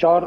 4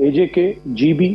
AJK, GB,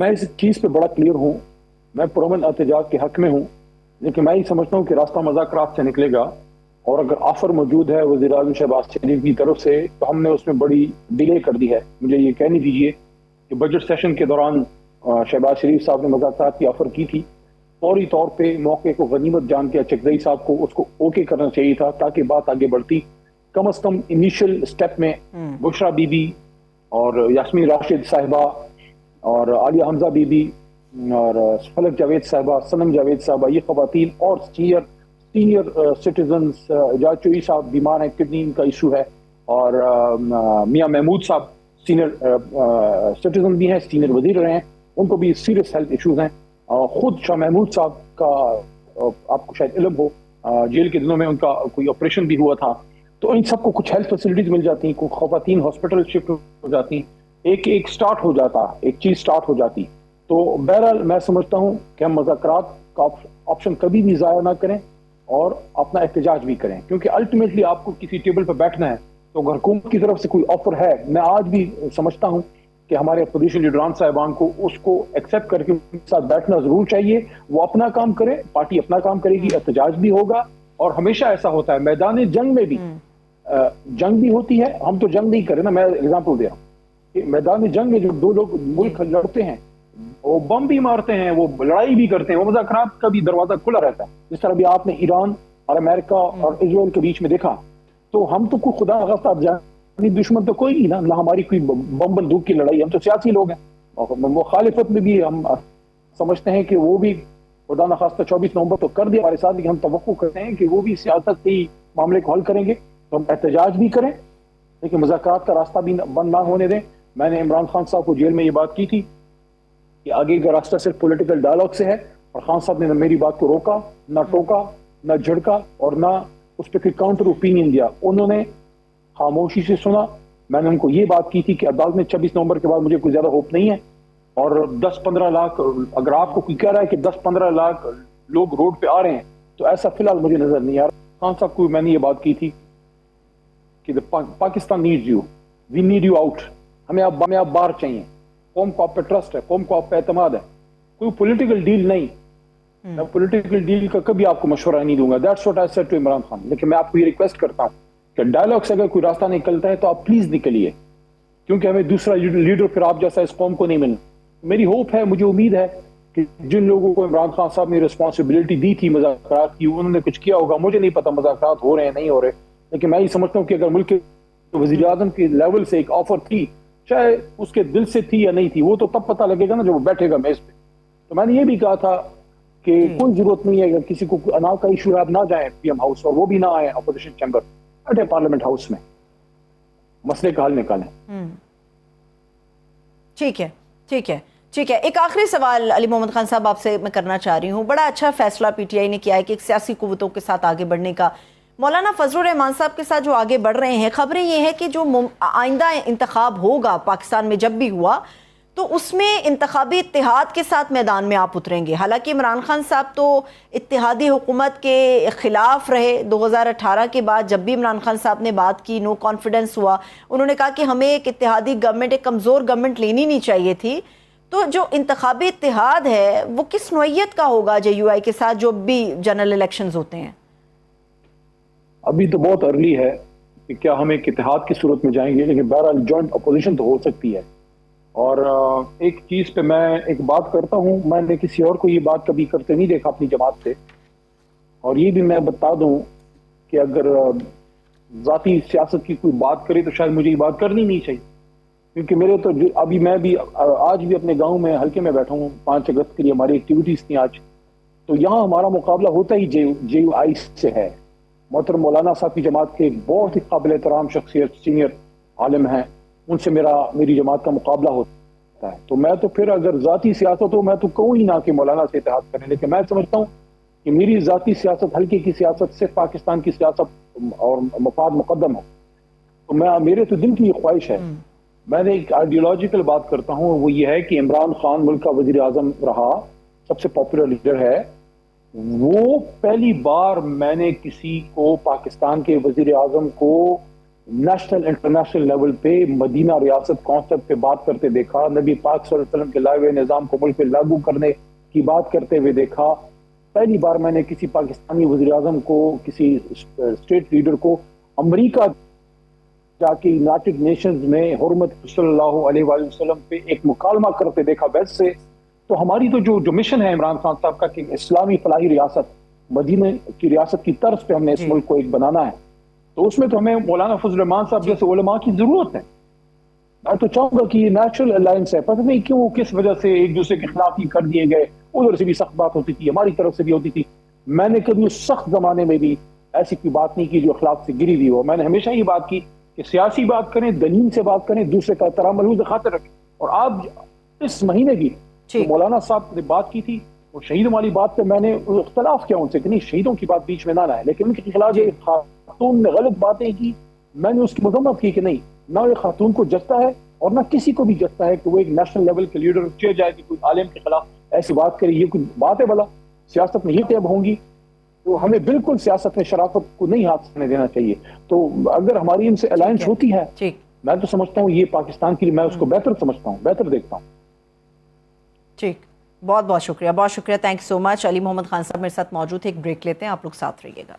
میں اس چیز پہ بڑا کلیئر ہوں، میں پرامن احتجاج کے حق میں ہوں، لیکن میں یہ سمجھتا ہوں کہ راستہ مذاکرات سے نکلے گا، اور اگر آفر موجود ہے وزیر اعظم شہباز شریف کی طرف سے تو ہم نے اس میں بڑی ڈیلے کر دی ہے۔ مجھے یہ کہنے دیجیے کہ بجٹ سیشن کے دوران شہباز شریف صاحب نے مذاکرات کی آفر کی تھی، فوری طور پہ موقع کو غنیمت جان کے چکدئی صاحب کو اس کو اوکے کرنا چاہیے تھا تاکہ بات آگے بڑھتی۔ کم از کم انیشل سٹیپ میں بشرا بی بی اور یاسمین راشد صاحبہ اور عالیہ حمزہ بی بی اور فلک جاوید صاحبہ، صنم جاوید صاحبہ، یہ خواتین اور سینئر سٹیزنز، اعجاز چوئی صاحب بیمار ہیں، کڈنی کا ایشو ہے، اور میاں محمود صاحب سینئر سٹیزن بھی ہیں، سینئر وزیر رہے ہیں، ان کو بھی سیریس ہیلتھ ایشوز ہیں۔ خود شاہ محمود صاحب کا آپ کو شاید علم ہو، جیل کے دنوں میں ان کا کوئی آپریشن بھی ہوا تھا، تو ان سب کو کچھ ہیلتھ فیسلٹیز مل جاتی ہیں، کچھ خواتین ہاسپٹل شفٹ ہو جاتی ہیں، ایک سٹارٹ ہو جاتا، ایک چیز سٹارٹ ہو جاتی۔ تو بہرحال میں سمجھتا ہوں کہ ہم مذاکرات کا آپشن کبھی بھی ضائع نہ کریں اور اپنا احتجاج بھی کریں، کیونکہ الٹیمیٹلی آپ کو کسی ٹیبل پہ بیٹھنا ہے، تو اگر حکومت کی طرف سے کوئی آفر ہے، میں آج بھی سمجھتا ہوں کہ ہمارے اپوزیشن لیڈران صاحبان کو اس کو ایکسیپٹ کر کے ان کے ساتھ بیٹھنا ضرور چاہیے۔ وہ اپنا کام کرے، پارٹی اپنا کام کرے گی، احتجاج بھی ہوگا، اور ہمیشہ ایسا ہوتا ہے میدان جنگ میں بھی جنگ بھی ہوتی ہے۔ ہم تو جنگ نہیں کریں نا، میں اگزامپل دے رہا ہوں کہ میدان جنگ میں جو دو لوگ ملک لڑتے ہیں، وہ بم بھی مارتے ہیں، وہ لڑائی بھی کرتے ہیں، وہ مذاکرات کا بھی دروازہ کھلا رہتا ہے، جس طرح بھی آپ نے ایران اور امریکہ اور اسرائیل کے بیچ میں دیکھا۔ تو ہم تو کوئی خدا نخواستہ جانی دشمن تو کوئی نہیں نا ہماری کوئی بم بندوق کی لڑائی، ہم تو سیاسی لوگ ہیں، اور مخالفت میں بھی ہم سمجھتے ہیں کہ وہ بھی خدا نخواستہ 24 نومبر تو کر دیا ہمارے ساتھ، لیکن ہم توقع کرتے ہیں کہ وہ بھی سیاست سے ہی معاملے کو حل کریں گے، تو ہم احتجاج بھی کریں لیکن مذاکرات کا راستہ بھی بند نہ ہونے دیں۔ میں نے عمران خان صاحب کو جیل میں یہ بات کی تھی کہ آگے کا راستہ صرف پولیٹیکل ڈائلاگ سے ہے، اور خان صاحب نے نہ میری بات کو روکا، نہ ٹوکا، نہ جھڑکا، اور نہ اس پہ کوئی کاؤنٹر اوپینین دیا۔ انہوں نے خاموشی سے سنا۔ میں نے ان کو یہ بات کی تھی کہ عدالت میں 26 نومبر کے بعد مجھے کوئی زیادہ ہوپ نہیں ہے، اور 10-15 لاکھ اگر آپ کو کوئی کہہ رہا ہے کہ 10-15 لاکھ لوگ روڈ پہ آ رہے ہیں تو ایسا فی الحال مجھے نظر نہیں آ رہا۔ خان صاحب کو میں نے یہ بات کی تھی کہ Pakistan needs you, we need you out, ہمیں آپ باہر چاہیے، قوم کو آپ پہ ٹرسٹ ہے، قوم کو آپ پہ اعتماد ہے، کوئی پولیٹیکل ڈیل نہیں، میں پولیٹیکل ڈیل کا کبھی آپ کو مشورہ نہیں دوں گا، that's what I said to Imran Khan. لیکن میں آپ کو یہ ریکویسٹ کرتا ہوں کہ ڈائلاگ سے اگر کوئی راستہ نکلتا ہے تو آپ پلیز نکلیے، کیونکہ ہمیں دوسرا لیڈر پھر آپ جیسا اس قوم کو نہیں ملنا۔ میری ہوپ ہے، مجھے امید ہے کہ جن لوگوں کو عمران خان صاحب نے رسپانسبلٹی دی تھی مذاکرات کی، انہوں نے کچھ کیا ہوگا، مجھے نہیں پتا مذاکرات ہو رہے ہیں نہیں ہو رہے، لیکن میں یہ سمجھتا ہوں کہ اگر ملک کے وزیر اعظم کے لیول سے ایک آفر تھی، چاہے اس کے دل سے تھی یا نہیں تھی، وہ تو تب پتہ لگے گا نا جب وہ بیٹھے گا میز پہ۔ تو میں نے یہ بھی کہا تھا کہ کوئی ضرورت نہیں ہے اگر کسی کو انا کا ایشو ہے، آپ نہ جائیں پی ایم ہاؤس، اور وہ بھی نہ آئے اپوزیشن چیمبر، بیٹھے پارلیمنٹ ہاؤس میں، مسئلے کا حل نکالیں۔ ٹھیک ہے، ٹھیک ہے، ٹھیک ہے۔ ایک آخری سوال علی محمد خان صاحب آپ سے میں کرنا چاہ رہی ہوں۔ بڑا اچھا فیصلہ پی ٹی آئی نے کیا ہے کہ ایک سیاسی قوتوں کے ساتھ آگے بڑھنے کا۔ مولانا فضل الرحمان صاحب کے ساتھ جو آگے بڑھ رہے ہیں، خبریں یہ ہیں کہ جو آئندہ انتخاب ہوگا پاکستان میں جب بھی ہوا تو اس میں انتخابی اتحاد کے ساتھ میدان میں آپ اتریں گے۔ حالانکہ عمران خان صاحب تو اتحادی حکومت کے خلاف رہے، 2018 کے بعد جب بھی عمران خان صاحب نے بات کی، نو کانفیڈنس ہوا، انہوں نے کہا کہ ہمیں ایک اتحادی گورنمنٹ، ایک کمزور گورنمنٹ لینی نہیں چاہیے تھی۔ تو جو انتخابی اتحاد ہے وہ کس نوعیت کا ہوگا جے یو آئی کے ساتھ جو بھی جنرل الیکشنز ہوتے ہیں؟ ابھی تو بہت ارلی ہے کہ کیا ہم ایک اتحاد کی صورت میں جائیں گے، لیکن بہرحال جوائنٹ اپوزیشن تو ہو سکتی ہے۔ اور ایک چیز پہ میں ایک بات کرتا ہوں، میں نے کسی اور کو یہ بات کبھی کرتے نہیں دیکھا اپنی جماعت سے، اور یہ بھی میں بتا دوں کہ اگر ذاتی سیاست کی کوئی بات کرے تو شاید مجھے یہ بات کرنی نہیں چاہیے، کیونکہ میرے تو ابھی میں بھی آج بھی اپنے گاؤں میں حلقے میں بیٹھا ہوں، 5 اگست کے لیے ہماری ایکٹیویٹیز تھیں آج، تو یہاں ہمارا مقابلہ ہوتا ہی جے یو آئی سے ہے۔ محترم مولانا صاحب کی جماعت کے بہت ہی قابل احترام شخصیت، سینئر عالم ہیں، ان سے میری جماعت کا مقابلہ ہوتا ہے، تو میں تو پھر اگر ذاتی سیاست ہو میں تو کہوں ہی نہ کہ مولانا سے اتحاد کریں، لیکن میں سمجھتا ہوں کہ میری ذاتی سیاست، حلقے کی سیاست سے پاکستان کی سیاست اور مفاد مقدم ہے، تو میرے تو دل کی یہ خواہش ہے، میں نے ایک آئیڈیولوجیکل بات کرتا ہوں، وہ یہ ہے کہ عمران خان ملک کا وزیر اعظم رہا، سب سے پاپولر لیڈر ہے، وہ پہلی بار میں نے کسی کو، پاکستان کے وزیر اعظم کو نیشنل انٹرنیشنل لیول پہ مدینہ ریاست کانسیپٹ پہ بات کرتے دیکھا, نبی پاک صلی اللہ علیہ وسلم کے لائے ہوئے نظام کو ملک پہ لاگو کرنے کی بات کرتے ہوئے دیکھا. پہلی بار میں نے کسی پاکستانی وزیر اعظم کو, کسی اسٹیٹ لیڈر کو امریکہ جا کے یونائٹڈ نیشنز میں حرمت صلی اللہ علیہ وآلہ وسلم پہ ایک مکالمہ کرتے دیکھا بیس سے. تو ہماری تو جو مشن ہے عمران خان صاحب کا کہ اسلامی فلاحی ریاست, مدینہ کی ریاست کی طرز پہ ہم نے اس ملک کو ایک بنانا ہے, تو اس میں تو ہمیں مولانا فضل الرحمان صاحب جیسے علماء کی ضرورت ہے. میں تو چاہوں گا کہ یہ نیچرل الائنس ہے, پتہ نہیں کیوں کس وجہ سے ایک دوسرے کے خلاف ہی کر دیے گئے. ادھر سے بھی سخت بات ہوتی تھی, ہماری طرف سے بھی ہوتی تھی. میں نے کبھی اس سخت زمانے میں بھی ایسی کوئی بات نہیں کی جو اخلاق سے گری ہوئی ہو. میں نے ہمیشہ یہ بات کی کہ سیاسی بات کریں, دلیل سے بات کریں, دوسرے کا احترام ملحوظ خاطر رکھیں. اور آپ اس مہینے بھی مولانا صاحب نے بات کی تھی, وہ شہیدوں والی بات پہ میں نے اختلاف کیا ان سے کہ نہیں شہیدوں کی بات بیچ میں نہ لائے, لیکن ان کے خلاف جو خاتون نے غلط باتیں کی, میں نے اس کی مذمت کی کہ نہیں, نہ یہ خاتون کو جچتا ہے اور نہ کسی کو بھی جچتا ہے کہ وہ ایک نیشنل لیول کے لیڈر چڑھ جائے کہ کوئی عالم کے خلاف ایسی بات کرے. یہ کوئی بات ہے بھلا؟ سیاست میں یہ طے ہوں گی, تو ہمیں بالکل سیاست میں شرافت کو نہیں ہاتھ سے دینا چاہیے. تو اگر ہماری ان سے الائنس ہوتی ہے, میں تو سمجھتا ہوں یہ پاکستان کے لیے میں اس کو بہتر سمجھتا ہوں, بہتر دیکھتا ہوں. ٹھیک, بہت بہت شکریہ, بہت شکریہ, تھینک یو سو مچ. علی محمد خان صاحب میرے ساتھ موجود ہیں, ایک بریک لیتے ہیں, آپ لوگ ساتھ رہیے گا.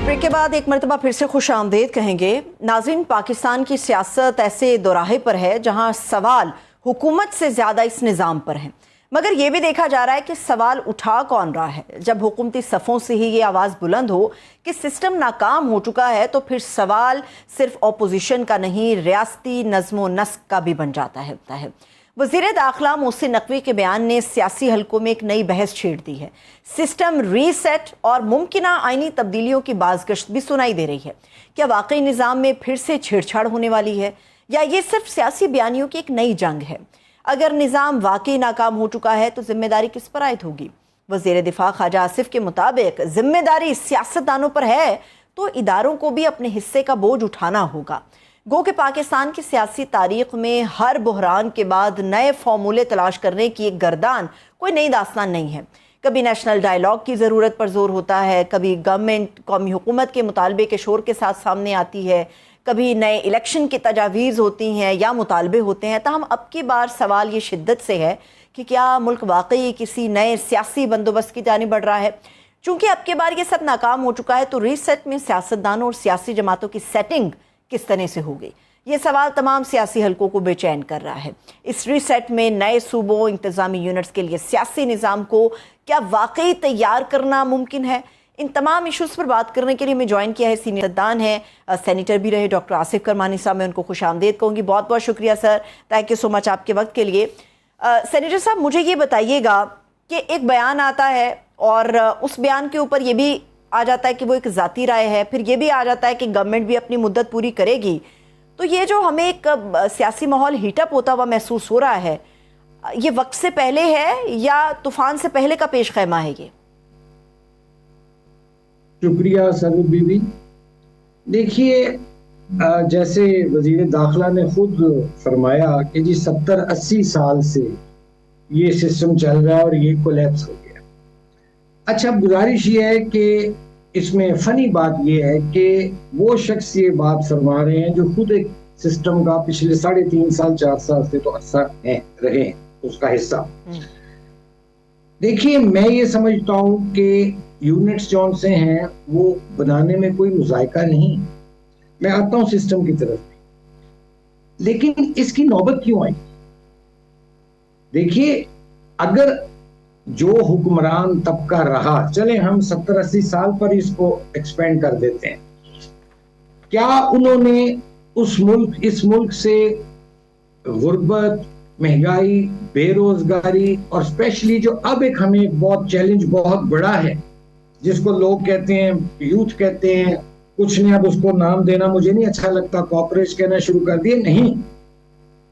بریک کے بعد ایک مرتبہ پھر سے خوش آمدید کہیں گے. ناظرین, پاکستان کی سیاست ایسے دوراہے پر ہے جہاں سوال حکومت سے زیادہ اس نظام پر ہیں, مگر یہ بھی دیکھا جا رہا ہے کہ سوال اٹھا کون رہا ہے. جب حکومتی صفوں سے ہی یہ آواز بلند ہو کہ سسٹم ناکام ہو چکا ہے, تو پھر سوال صرف اپوزیشن کا نہیں, ریاستی نظم و نسق کا بھی بن جاتا ہے. وزیر داخلہ محسن نقوی کے بیان نے سیاسی حلقوں میں ایک نئی بحث چھیڑ دی ہے. سسٹم ری سیٹ اور ممکنہ آئینی تبدیلیوں کی بازگشت بھی سنائی دے رہی ہے. کیا واقعی نظام میں پھر سے چھیڑ چھاڑ ہونے والی ہے, یا یہ صرف سیاسی بیانیوں کی ایک نئی جنگ ہے؟ اگر نظام واقعی ناکام ہو چکا ہے تو ذمہ داری کس پر عائد ہوگی؟ وزیر دفاع خواجہ آصف کے مطابق ذمہ داری سیاستدانوں پر ہے, تو اداروں کو بھی اپنے حصے کا بوجھ اٹھانا ہوگا. گو کہ پاکستان کی سیاسی تاریخ میں ہر بحران کے بعد نئے فارمولے تلاش کرنے کی ایک گردان کوئی نئی داستان نہیں ہے. کبھی نیشنل ڈائیلاگ کی ضرورت پر زور ہوتا ہے, کبھی گورنمنٹ قومی حکومت کے مطالبے کے شور کے ساتھ سامنے آتی ہے, کبھی نئے الیکشن کی تجاویز ہوتی ہیں یا مطالبے ہوتے ہیں. تاہم اب کی بار سوال یہ شدت سے ہے کہ کیا ملک واقعی کسی نئے سیاسی بندوبست کی جانب بڑھ رہا ہے؟ چونکہ اب کی بار یہ سب ناکام ہو چکا ہے, تو ریسیٹ میں سیاستدانوں اور سیاسی جماعتوں کی سیٹنگ کس طرح سے ہوگی؟ یہ سوال تمام سیاسی حلقوں کو بے چین کر رہا ہے. اس ریسیٹ میں نئے صوبوں, انتظامی یونٹس کے لیے سیاسی نظام کو کیا واقعی تیار کرنا ممکن ہے؟ ان تمام ایشوز پر بات کرنے کے لیے میں جوائن کیا ہے سینئر سیاستدان ہیں, سینیٹر بھی رہے, ڈاکٹر آصف کرمانی صاحب. میں ان کو خوش آمدید کہوں گی. بہت بہت شکریہ سر, تھینک یو سو مچ آپ کے وقت کے لیے. سینیٹر صاحب, مجھے یہ بتائیے گا کہ ایک بیان آتا ہے اور اس بیان کے اوپر یہ بھی آ جاتا ہے کہ وہ ایک ذاتی رائے ہے, پھر یہ بھی آ جاتا ہے کہ گورنمنٹ بھی اپنی مدت پوری کرے گی. تو یہ جو ہمیں ایک سیاسی ماحول ہیٹ اپ ہوتا ہوا محسوس ہو رہا ہے, یہ وقت سے پہلے ہے یا طوفان سے پہلے کا پیش خیمہ ہے یہ؟ شکریہ سرور بی بی. دیکھیے, جیسے وزیر داخلہ نے خود فرمایا کہ جی 70-80 سال سے یہ سسٹم چل رہا ہے اور یہ کولیپس ہو گیا. اچھا, گزارش یہ ہے کہ اس میں فنی بات یہ ہے کہ وہ شخص یہ بات فرما رہے ہیں جو خود ایک سسٹم کا پچھلے 3.5 سال 4 سال سے تو عرصہ رہے ہیں اس کا حصہ. دیکھیے, میں یہ سمجھتا ہوں کہ یونٹس جون سے ہیں وہ بنانے میں کوئی مذائقہ نہیں. میں آتا ہوں سسٹم کی طرف, لیکن اس کی نوبت کیوں آئی؟ دیکھیے, اگر جو حکمران طبقہ رہا, چلیں ہم 70-80 سال پر اس کو ایکسپینڈ کر دیتے ہیں, کیا انہوں نے اس ملک سے غربت, مہنگائی, بے روزگاری اور اسپیشلی جو اب ایک ہمیں بہت چیلنج بہت بڑا ہے جس کو لوگ کہتے ہیں, یوتھ کہتے ہیں, کچھ نہیں اب اس کو نام دینا مجھے نہیں اچھا لگتا, کارپوریٹ کہنا شروع کر دیے. نہیں,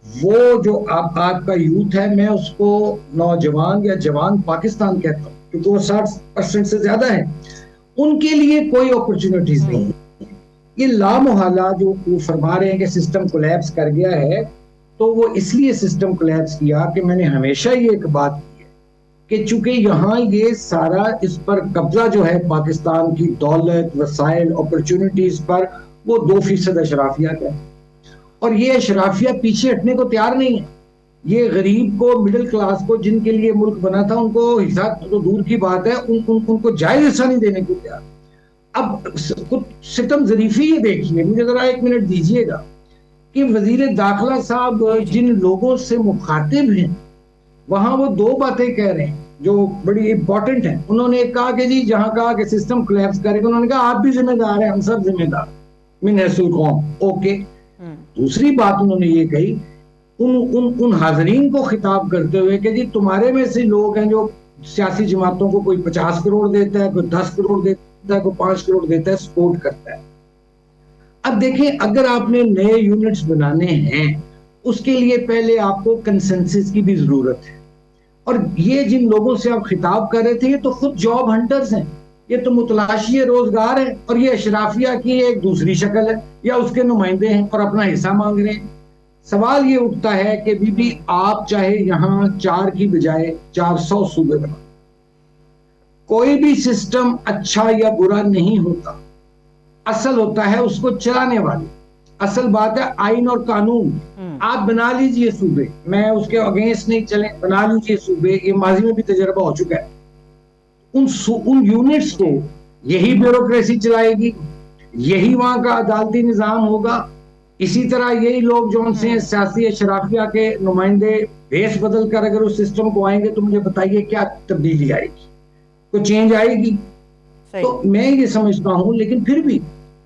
وہ جو آپ کا یوتھ ہے, میں اس کو نوجوان یا جوان پاکستان کہتا ہوں کیونکہ وہ 60% سے زیادہ ہے. ان کے لیے کوئی اپرچونٹیز نہیں. یہ لامحالہ جو وہ فرما رہے ہیں کہ سسٹم کولیپس کر گیا ہے، تو وہ اس لیے سسٹم کولیپس کیا کہ میں نے ہمیشہ یہ ایک بات کی ہے کہ چونکہ یہاں یہ سارا اس پر قبضہ جو ہے پاکستان کی دولت، وسائل، اپرچونٹیز پر، وہ 2% اشرافیہ کا ہے، اور یہ اشرافیہ پیچھے ہٹنے کو تیار نہیں ہے. یہ غریب کو، مڈل کلاس کو، جن کے لیے ملک بنا تھا، ان کو حصہ تو دور کی بات ہے، ان کو جائز حصہ نہیں دینے کو تیار. اب ستم ظریفی یہ دیکھیے، مجھے ذرا 1 منٹ دیجیے گا، کہ وزیر داخلہ صاحب جن لوگوں سے مخاطب ہیں وہاں وہ 2 باتیں کہہ رہے ہیں جو بڑی امپورٹنٹ ہیں. انہوں نے کہا کہ جی جہاں کہا کہ سسٹم کولیپس کرے گا، انہوں نے کہا آپ بھی ذمہ دار ہیں، ہم سب ذمہ دار من حیث القوم. اوکے. دوسری بات انہوں نے یہ کہی ان حاضرین کو خطاب کرتے ہوئے کہ جی تمہارے میں سے لوگ ہیں جو سیاسی جماعتوں کو کوئی 50 کروڑ دیتا ہے، کوئی 10 کروڑ دیتا ہے، کوئی 5 کروڑ دیتا ہے، سپورٹ کرتا ہے. اب دیکھیں، اگر آپ نے نئے یونٹس بنانے ہیں اس کے لیے پہلے آپ کو کنسنسس کی بھی ضرورت ہے. اور یہ جن لوگوں سے آپ خطاب کر رہے تھے یہ تو خود جاب ہنٹرز ہیں، یہ تو متلاشی روزگار ہے، اور یہ اشرافیہ کی ایک دوسری شکل ہے، یا اس کے نمائندے ہیں اور اپنا حصہ مانگ رہے ہیں. سوال یہ اٹھتا ہے کہ بی بی آپ چاہے یہاں 4 کی بجائے 400 صوبے بنا، کوئی بھی سسٹم اچھا یا برا نہیں ہوتا، اصل ہوتا ہے اس کو چلانے والے. اصل بات ہے آئین اور قانون. آپ بنا لیجئے صوبے، میں اس کے اگینسٹ نہیں چلیں، بنا لیجئے صوبے، یہ ماضی میں بھی تجربہ ہو چکا ہے. ان یونٹس کو یہی بیوروکریسی چلائے گی، یہی وہاں کا عدالتی نظام ہوگا، اسی طرح یہی لوگ جو ان سے سیاسی اشرافیہ کے نمائندے بیس بدل کر اگر اس سسٹم کو آئیں گے تو مجھے بتائیے کیا تبدیلی آئے گی، کوئی چینج آئے گی؟ تو میں یہ سمجھتا ہوں. لیکن پھر بھی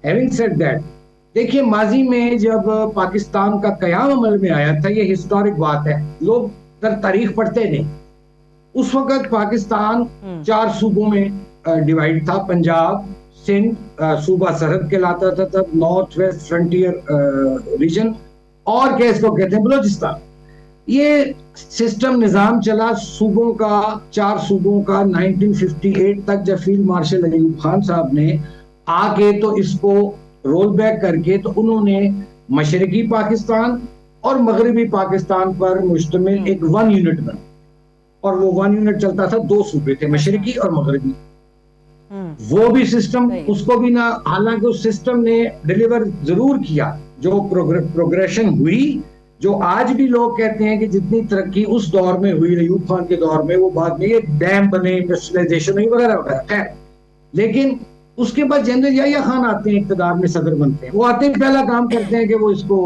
having said that، دیکھیے ماضی میں جب پاکستان کا قیام عمل میں آیا تھا، یہ ہسٹورک بات ہے، لوگ تاریخ پڑھتے نہیں. اس وقت پاکستان 4 صوبوں میں ڈیوائیڈ تھا. پنجاب، سندھ صوبہ سرحد کہلاتا تھا تب، نارتھ ویسٹ فرنٹیئر ریجن، اور کیا اس کو کہتے ہیں بلوچستان. یہ سسٹم نظام چلا صوبوں کا، 4 صوبوں کا 1958 تک، جب فیلڈ مارشل ایوب خان صاحب نے آ کے تو اس کو رول بیک کر کے تو انہوں نے مشرقی پاکستان اور مغربی پاکستان پر مشتمل ایک 1 یونٹ بنا، اور وہ 1 یونٹ چلتا تھا، 2 صوبے تھے، مشرقی اور مغربی. وہ بھی سسٹم، اس کو بھی نہ، حالانکہ اس سسٹم نے ڈیلیور ضرور کیا، جو پروگریشن ہوئی، جو آج بھی لوگ کہتے ہیں کہ جتنی ترقی اس دور میں ہوئی ایوب خان کے دور میں، وہ بعد میں یہ ڈیم بنے، انڈسٹریلائزیشن ہوئی وغیرہ وغیرہ. خیر، لیکن اس کے بعد جنرل یحییٰ خان آتے ہیں، اقتدار میں صدر بنتے ہیں. وہ آتے ہیں، پہلا کام کرتے ہیں کہ وہ اس کو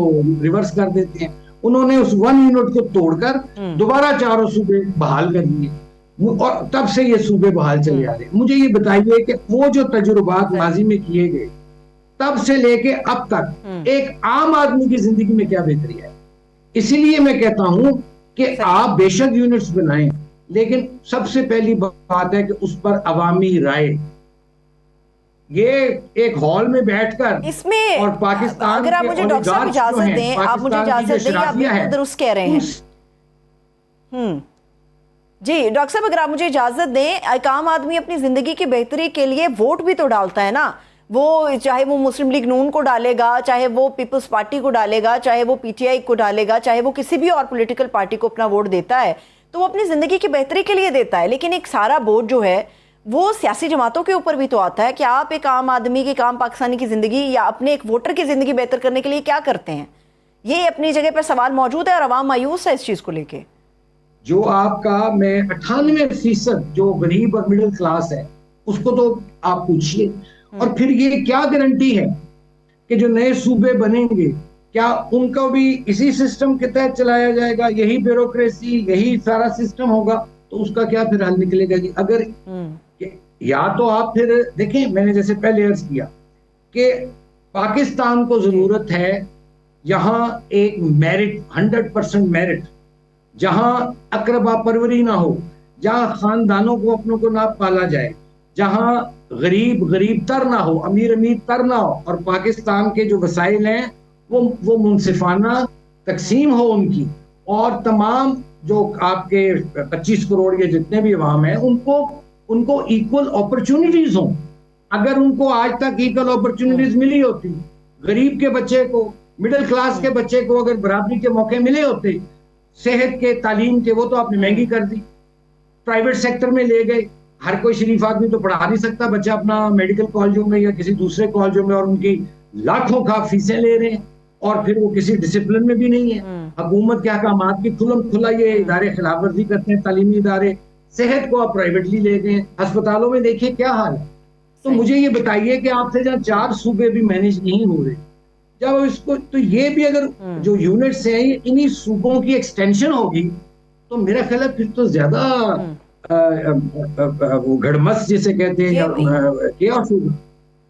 ریورس کر دیتے ہیں. انہوں نے اس 1 یونٹ کو توڑ کر دوبارہ 4 صوبے بحال کر دیے، اور تب سے یہ صوبے بحال چلے آ رہے ہیں. مجھے یہ بتائیے کہ وہ جو تجربات ماضی میں کیے گئے تب سے لے کے اب تک ایک عام آدمی کی زندگی میں کیا بہتری ہے؟ اسی لیے میں کہتا ہوں کہ آپ بے شک یونٹس بنائیں، لیکن سب سے پہلی بات ہے کہ اس پر عوامی رائے. یہ ایک ہال میں بیٹھ کر اس میں اور پاکستان اگر آپ مجھے ڈاکٹر صاحب اجازت دیں، آپ مجھے اجازت دیں، آپ بالکل درست کہہ رہے ہیں. جی ڈاکٹر صاحب، اگر آپ مجھے اجازت دیں، ایک عام آدمی اپنی زندگی کی بہتری کے لیے ووٹ بھی تو ڈالتا ہے نا. وہ چاہے وہ مسلم لیگ نون کو ڈالے گا، چاہے وہ پیپلز پارٹی کو ڈالے گا، چاہے وہ پی ٹی آئی کو ڈالے گا، چاہے وہ کسی بھی اور پولیٹیکل پارٹی کو اپنا ووٹ دیتا ہے تو وہ اپنی زندگی کی بہتری کے لیے دیتا ہے. لیکن ایک سارا ووٹ جو ہے وہ سیاسی جماعتوں کے اوپر بھی تو آتا ہے کہ آپ ایک عام آدمی کی، ایک عام پاکستانی کی زندگی یا اپنے ایک ووٹر کی زندگی بہتر کرنے کے لیے کیا کرتے ہیں. یہ اپنی جگہ پر سوال موجود ہے اور عوام مایوس ہے اس چیز کو لے کے. جو آپ کا، میں 98% جو غریب اور مڈل کلاس ہے اس کو تو آپ پوچھئے. اور پھر یہ کیا گارنٹی ہے کہ جو نئے صوبے بنیں گے کیا ان کو بھی اسی سسٹم کے تحت چلایا جائے گا، یہی بیوروکریسی، یہی سارا سسٹم ہوگا؟ تو اس کا کیا پھر حل نکلے گا جی؟ اگر یا تو آپ پھر دیکھیں، میں نے جیسے پہلے عرض کیا کہ پاکستان کو ضرورت ہے یہاں ایک میرٹ، 100% میرٹ، جہاں اقربا پروری نہ ہو، جہاں خاندانوں کو اپنوں کو نہ پالا جائے، جہاں غریب غریب تر نہ ہو، امیر امیر تر نہ ہو، اور پاکستان کے جو وسائل ہیں وہ منصفانہ تقسیم ہو ان کی، اور تمام جو آپ کے 25 کروڑ یا جتنے بھی عوام ہیں ان کو ایکول اپرچونٹیز ہوں. اگر ان کو آج تک ایکل اپرچونٹیز ملی ہوتی, غریب کے بچے کو, مڈل کلاس کے بچے کو اگر برابری کے موقع ملے ہوتے, صحت کے, تعلیم کے, وہ تو آپ نے مہنگی کر دی, پرائیویٹ سیکٹر میں لے گئے. ہر کوئی شریف آدمی تو پڑھا نہیں سکتا بچہ اپنا میڈیکل کالجوں میں یا کسی دوسرے کالجوں میں, اور ان کی لاکھوں کا فیسیں لے رہے ہیں, اور پھر وہ کسی ڈسپلن میں بھی نہیں ہے. حکومت کے احکامات کی کھلم کھلا یہ ادارے خلاف ورزی کرتے ہیں, تعلیمی ادارے. صحت کو آپ پرائیویٹلی لے گئے, ہسپتالوں میں دیکھیے کیا حال ہے. تو مجھے یہ بتائیے کہ آپ سے جہاں 4 صوبے بھی مینج نہیں ہو رہے, جب اس کو, تو یہ بھی اگر جو یونٹس ہیں انہی صوبوں کی ایکسٹینشن ہوگی تو میرا خیال ہے پھر تو زیادہ وہ گھڑمس جسے کہتے ہیں کیا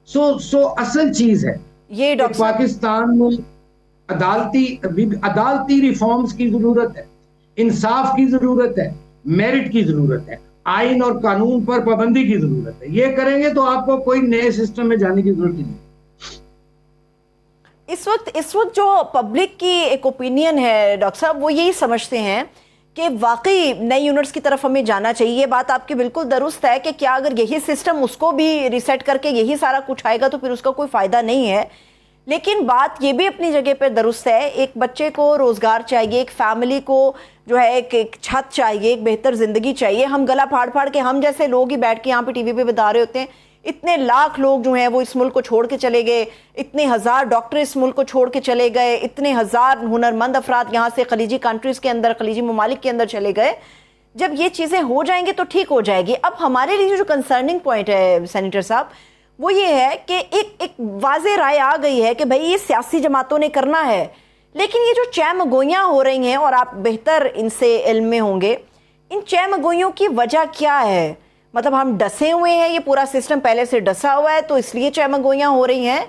سو اصل چیز ہے یہ کہ پاکستان میں عدالتی ریفارمز کی ضرورت ہے, انصاف کی ضرورت ہے, میرٹ کی ضرورت ہے, آئین اور قانون پر پابندی کی ضرورت ہے. یہ کریں گے تو آپ کو کوئی نئے سسٹم میں جانے کی ضرورت نہیں. اس وقت جو پبلک کی ایک اوپینین ہے ڈاکٹر صاحب, وہ یہی سمجھتے ہیں کہ واقعی نئی یونٹس کی طرف ہمیں جانا چاہیے. یہ بات آپ کی بالکل درست ہے کہ کیا اگر یہی سسٹم اس کو بھی ریسیٹ کر کے یہی سارا کچھ آئے گا تو پھر اس کا کوئی فائدہ نہیں ہے. لیکن بات یہ بھی اپنی جگہ پہ درست ہے, ایک بچے کو روزگار چاہیے, ایک فیملی کو جو ہے ایک چھت چاہیے, ایک بہتر زندگی چاہیے. ہم گلا پھاڑ کے, ہم جیسے لوگ ہی بیٹھ کے یہاں پہ ٹی وی پہ بتا رہے ہوتے ہیں, اتنے لاکھ لوگ جو ہیں وہ اس ملک کو چھوڑ کے چلے گئے, اتنے ہزار ڈاکٹر اس ملک کو چھوڑ کے چلے گئے, اتنے ہزار ہنرمند افراد یہاں سے خلیجی کنٹریز کے اندر, خلیجی ممالک کے اندر چلے گئے. جب یہ چیزیں ہو جائیں گی تو ٹھیک ہو جائے گی. اب ہمارے لیے جو کنسرننگ پوائنٹ ہے سینیٹر صاحب, وہ یہ ہے کہ ایک واضح رائے آ گئی ہے کہ بھئی یہ سیاسی جماعتوں نے کرنا ہے, لیکن یہ جو چہمگوئیاں ہو رہی ہیں, اور آپ بہتر ان سے علم میں ہوں گے, ان چہمگوئیوں کی وجہ کیا ہے؟ مطلب ہم ڈسے ہوئے ہیں, یہ پورا سسٹم پہلے سے ڈسا ہوا ہے تو اس لیے چہمگوئیاں ہو رہی ہیں,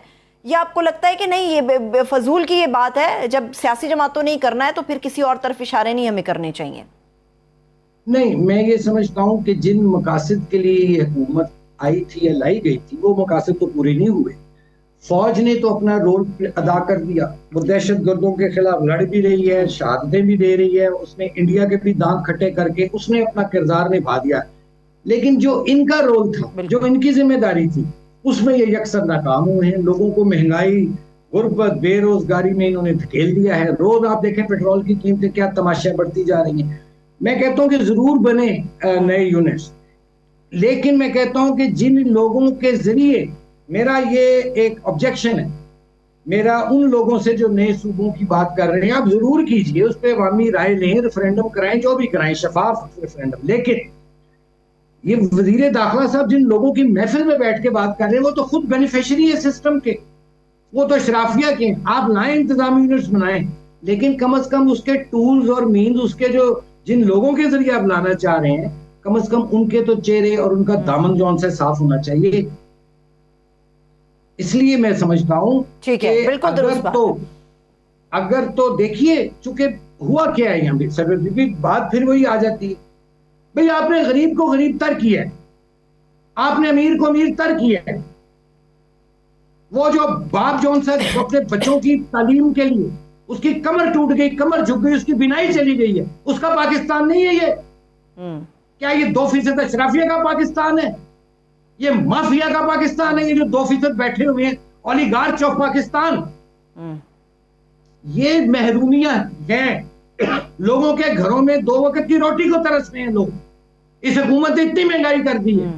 یا آپ کو لگتا ہے کہ نہیں یہ فضول کی یہ بات ہے, جب سیاسی جماعتوں نے کرنا ہے تو پھر کسی اور طرف اشارے نہیں ہمیں کرنے چاہیے؟ نہیں, میں یہ سمجھتا ہوں کہ جن مقاصد کے لیے یہ حکومت آئی تھی یا لائی گئی تھی وہ مقاصد تو پورے نہیں ہوئے. فوج نے تو اپنا رول ادا کر دیا, وہ دہشت گردوں کے خلاف لڑ بھی رہی ہے, شہادتیں بھی دے رہی ہے, اس نے انڈیا کے بھی دانت کھٹے کر کے اس نے اپنا کردار نبھا دیا. لیکن جو ان کا رول تھا, جو ان کی ذمہ داری تھی, اس میں یہ یکسر ناکام ہوئے ہیں. لوگوں کو مہنگائی, غربت, بے روزگاری میں انہوں نے دھکیل دیا ہے. روز آپ دیکھیں پیٹرول کی قیمتیں کیا تماشا بڑھتی جا رہی ہیں. میں کہتا ہوں کہ ضرور بنے نئے یونٹس, لیکن میں کہتا ہوں کہ جن لوگوں کے ذریعے, میرا یہ ایک آبجیکشن ہے میرا ان لوگوں سے جو نئے صوبوں کی بات کر رہے ہیں, آپ ضرور کیجئے, اس پہ عوامی رائے لیں, ریفرینڈم کرائیں, جو بھی کرائیں, شفاف ریفرینڈم. لیکن یہ وزیر داخلہ صاحب جن لوگوں کی محفل میں بیٹھ کے بات کر رہے ہیں وہ تو خود بینیفیشری ہے سسٹم کے, وہ تو اشرافیہ کے. آپ لائیں انتظامی یونٹس بنائیں, لیکن کم از کم اس کے ٹولز اور مینز, اس کے جو جن لوگوں کے ذریعے آپ لانا چاہ رہے ہیں, کم از کم ان کے تو چہرے اور ان کا دامن جو ان سے صاف ہونا چاہیے. اس لیے میں سمجھتا ہوں کہ اگر تو دیکھیے, چونکہ ہوا کیا ہے یہاں پہ سر, بات پھر وہی آ جاتی ہے, بھئی آپ نے غریب کو غریب تر کیا ہے, آپ نے امیر کو امیر تر کیا ہے. وہ جو باپ جو ان سے اپنے بچوں کی تعلیم کے لیے اس کی کمر ٹوٹ گئی, کمر جھک گئی, اس کی بینائی چلی گئی ہے, اس کا پاکستان نہیں ہے یہ. کیا یہ 2% اشرافیہ کا پاکستان ہے؟ یہ مافیا کا پاکستان ہے, یہ جو 2% بیٹھے ہوئے ہیں اولیگارچ آف پاکستان. یہ محرومیاں ہیں, لوگوں کے گھروں میں 2 وقت کی روٹی کو ترس رہے ہیں لوگ. اس حکومت نے اتنی مہنگائی کر دی ہے,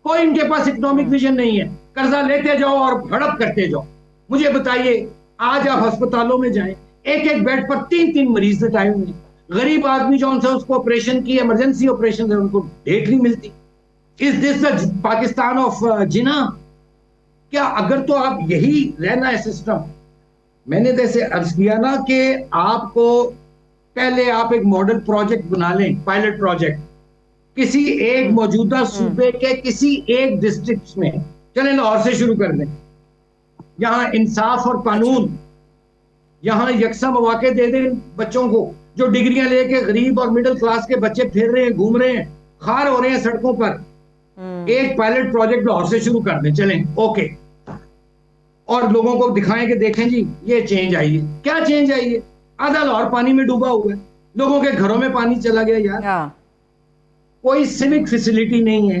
کوئی ان کے پاس اکنامک ویژن نہیں ہے, قرضہ لیتے جاؤ اور ہڑپ کرتے جاؤ. مجھے بتائیے, آج آپ ہسپتالوں میں جائیں, ایک بیڈ پر 3 مریض لٹائے ہوئے ہیں. غریب آدمی جو ان سے اس کو آپریشن کی, ایمرجنسی آپریشن ہے, ان کو ڈیٹ نہیں ملتی. Is this the Pakistan of جنا؟ کیا اگر تو آپ یہی رہنا ہے سسٹم, میں نے جیسے عرض کیا نا کہ آپ کو پہلے آپ ایک ماڈل پروجیکٹ بنا لیں, پائلٹ پروجیکٹ, کسی ایک موجودہ صوبے کے کسی ایک ڈسٹرکٹ میں, چلیں لاہور سے شروع کر دیں, یہاں انصاف اور قانون, یہاں یکساں مواقع دے دیں بچوں کو جو ڈگریاں لے کے غریب اور مڈل کلاس کے بچے پھر رہے ہیں, گھوم رہے ہیں, خار ہو رہے ہیں سڑکوں پر. ایک پائلٹ پروجیکٹ لاہور سے شروع کر دیں, چلیں اوکے, اور لوگوں کو دکھائیں کہ دیکھیں جی یہ چینج آئی ہے. کیا چینج آئی ہے؟ آدھا لاہور پانی میں ڈوبا ہوا ہے, لوگوں کے گھروں میں پانی چلا گیا. یار کوئی سیوک فیسلٹی نہیں ہے,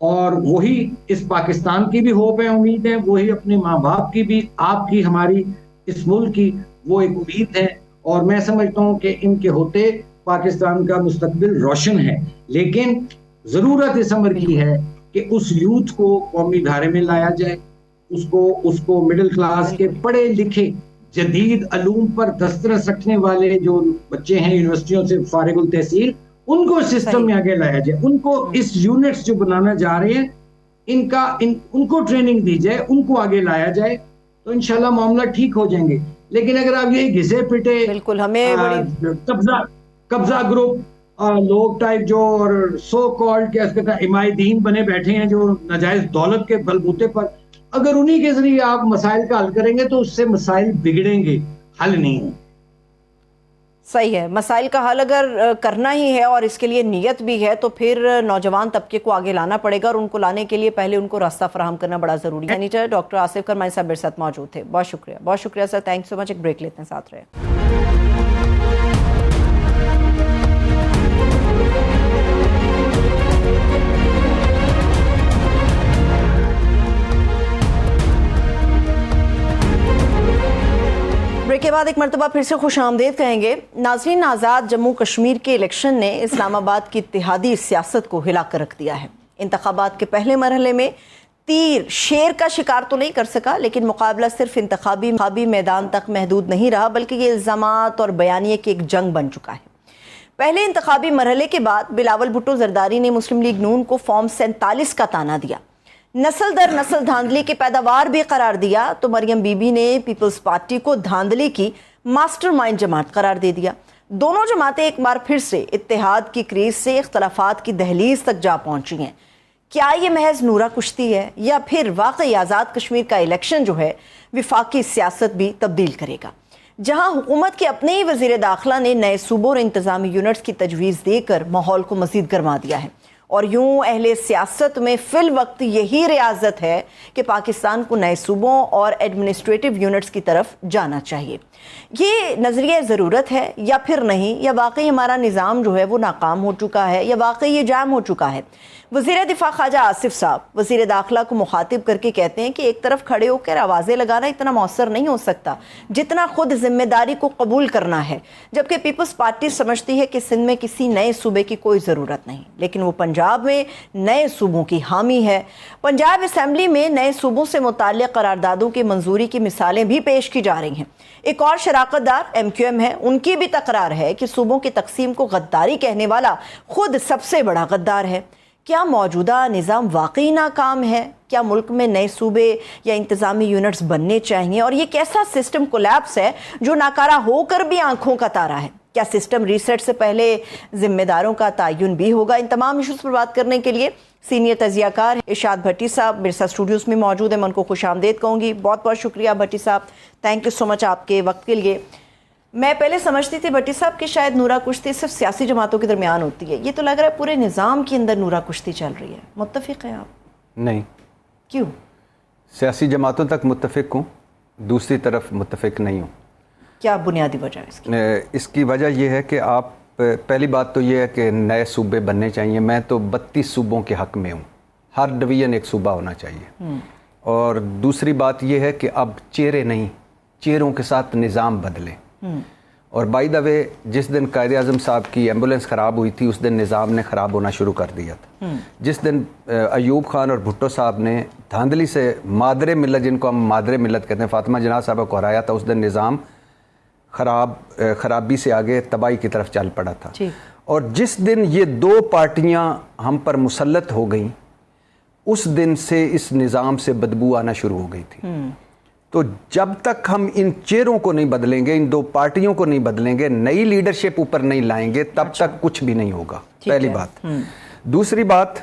اور وہی اس پاکستان کی بھی ہوپ ہے, امید ہے, وہی اپنے ماں باپ کی بھی, آپ کی, ہماری, اس ملک کی وہ ایک امید ہے. اور میں سمجھتا ہوں کہ ان کے ہوتے پاکستان کا مستقبل روشن ہے. لیکن ضرورت اس امر کی ہے کہ اس یوتھ کو قومی دھارے میں لایا جائے, اس کو مڈل کلاس کے پڑھے لکھے جدید علوم پر دسترس رکھنے والے جو بچے ہیں یونیورسٹیوں سے فارغ التحصیل, ان کو سسٹم میں آگے لایا جائے. ان کو اس یونٹس جو بنانا جا رہے ہیں ان کو ٹریننگ دی جائے, ان کو آگے لایا جائے, تو انشاءاللہ معاملہ ٹھیک ہو جائیں گے. لیکن اگر آپ یہ گھسے پٹے بالکل ہمیں قبضہ گروپ لوگ ٹائپ جو اور سو کالڈ کیا کہتا ہے عمائی دین بنے بیٹھے ہیں جو ناجائز دولت کے بلبوتے پر, اگر انہی کے ذریعے آپ مسائل کا حل کریں گے تو اس سے مسائل بگڑیں گے, حل نہیں ہوں. صحیح ہے, مسائل کا حل اگر کرنا ہی ہے اور اس کے لیے نیت بھی ہے تو پھر نوجوان طبقے کو آگے لانا پڑے گا, اور ان کو لانے کے لیے پہلے ان کو راستہ فراہم کرنا بڑا ضروری ہے. سینیٹر ڈاکٹر آصف کرمانی صاحب میرے ساتھ موجود تھے, بہت شکریہ سر, تھینک سو مچ. ایک بریک لیتے ہیں, ساتھ رہے. بریک کے بعد ایک مرتبہ پھر سے خوش آمدید کہیں گے. ناظرین, آزاد جموں کشمیر کے الیکشن نے اسلام آباد کی اتحادی سیاست کو ہلا کر رکھ دیا ہے. انتخابات کے پہلے مرحلے میں تیر شیر کا شکار تو نہیں کر سکا, لیکن مقابلہ صرف انتخابی میدان تک محدود نہیں رہا, بلکہ یہ الزامات اور بیانیے کی ایک جنگ بن چکا ہے. پہلے انتخابی مرحلے کے بعد بلاول بھٹو زرداری نے مسلم لیگ نون کو فارم 47 کا تانا دیا, نسل در نسل دھاندلی کی پیداوار بھی قرار دیا, تو مریم بی بی نے پیپلز پارٹی کو دھاندلی کی ماسٹر مائنڈ جماعت قرار دے دیا. دونوں جماعتیں ایک بار پھر سے اتحاد کی کریز سے اختلافات کی دہلیز تک جا پہنچی ہیں. کیا یہ محض نورا کشتی ہے, یا پھر واقعی آزاد کشمیر کا الیکشن جو ہے وفاقی سیاست بھی تبدیل کرے گا, جہاں حکومت کے اپنے ہی وزیر داخلہ نے نئے صوبوں اور انتظامی یونٹس کی تجویز دے کر ماحول کو مزید گرما دیا ہے. اور یوں اہل سیاست میں فی الوقت یہی ریاضت ہے کہ پاکستان کو نئے صوبوں اور ایڈمنسٹریٹو یونٹس کی طرف جانا چاہیے. یہ نظریہ ضرورت ہے یا پھر نہیں, یا واقعی ہمارا نظام جو ہے وہ ناکام ہو چکا ہے, یا واقعی یہ جام ہو چکا ہے. وزیر دفاع خواجہ آصف صاحب وزیر داخلہ کو مخاطب کر کے کہتے ہیں کہ ایک طرف کھڑے ہو کر آوازیں لگانا اتنا مؤثر نہیں ہو سکتا جتنا خود ذمہ داری کو قبول کرنا ہے, جبکہ پیپلز پارٹی سمجھتی ہے کہ سندھ میں کسی نئے صوبے کی کوئی ضرورت نہیں, لیکن وہ پنجاب میں نئے صوبوں کی حامی ہے. پنجاب اسمبلی میں نئے صوبوں سے متعلق قراردادوں کی منظوری کی مثالیں بھی پیش کی جا رہی ہیں. ایک اور شراکت دار ایم کیو ایم ہے, ان کی بھی تقرار ہے کہ صوبوں کی تقسیم کو غداری کہنے والا خود سب سے بڑا غدار ہے. کیا موجودہ نظام واقعی ناکام ہے؟ کیا ملک میں نئے صوبے یا انتظامی یونٹس بننے چاہیے؟ اور یہ کیسا سسٹم کولیپس ہے جو ناکارہ ہو کر بھی آنکھوں کا تارا ہے؟ کیا سسٹم ریسیٹ سے پہلے ذمہ داروں کا تعین بھی ہوگا؟ ان تمام ایشوز پر بات کرنے کے لیے سینئر تجزیہ کار ارشاد بھٹی صاحب میرے ساتھ اسٹوڈیوز میں موجود ہیں. میں ان کو خوش آمدید کہوں گی. بہت بہت شکریہ بھٹی صاحب, تھینک یو سو مچ آپ کے وقت کے لیے. میں پہلے سمجھتی تھی بھٹی صاحب کہ شاید نورا کشتی صرف سیاسی جماعتوں کے درمیان ہوتی ہے, یہ تو لگ رہا ہے پورے نظام کے اندر نورا کشتی چل رہی ہے. متفق ہیں آپ؟ نہیں. کیوں؟ سیاسی جماعتوں تک متفق ہوں, دوسری طرف متفق نہیں ہوں. کیا بنیادی وجہ ہے اس کی؟ اس کی وجہ یہ ہے کہ آپ, پہلی بات تو یہ ہے کہ نئے صوبے بننے چاہیے. میں تو 32 صوبوں کے حق میں ہوں, ہر ڈویژن ایک صوبہ ہونا چاہیے. اور دوسری بات یہ ہے کہ اب چہرے نہیں, چہروں کے ساتھ نظام بدلے. اور بائی دا وے, جس دن قائد اعظم صاحب کی ایمبولینس خراب ہوئی تھی اس دن نظام نے خراب ہونا شروع کر دیا تھا. جس دن ایوب خان اور بھٹو صاحب نے دھاندلی سے مادر ملت, جن کو ہم مادر ملت کہتے ہیں, فاطمہ جناح صاحبہ کو ہرایا تھا, اس دن نظام خرابی سے آگے تباہی کی طرف چل پڑا تھا. اور جس دن یہ دو پارٹیاں ہم پر مسلط ہو گئیں اس دن سے اس نظام سے بدبو آنا شروع ہو گئی تھی. تو جب تک ہم ان چہروں کو نہیں بدلیں گے, ان دو پارٹیوں کو نہیں بدلیں گے, نئی لیڈرشپ اوپر نہیں لائیں گے, تب تک کچھ بھی نہیں ہوگا. پہلی بات. دوسری بات,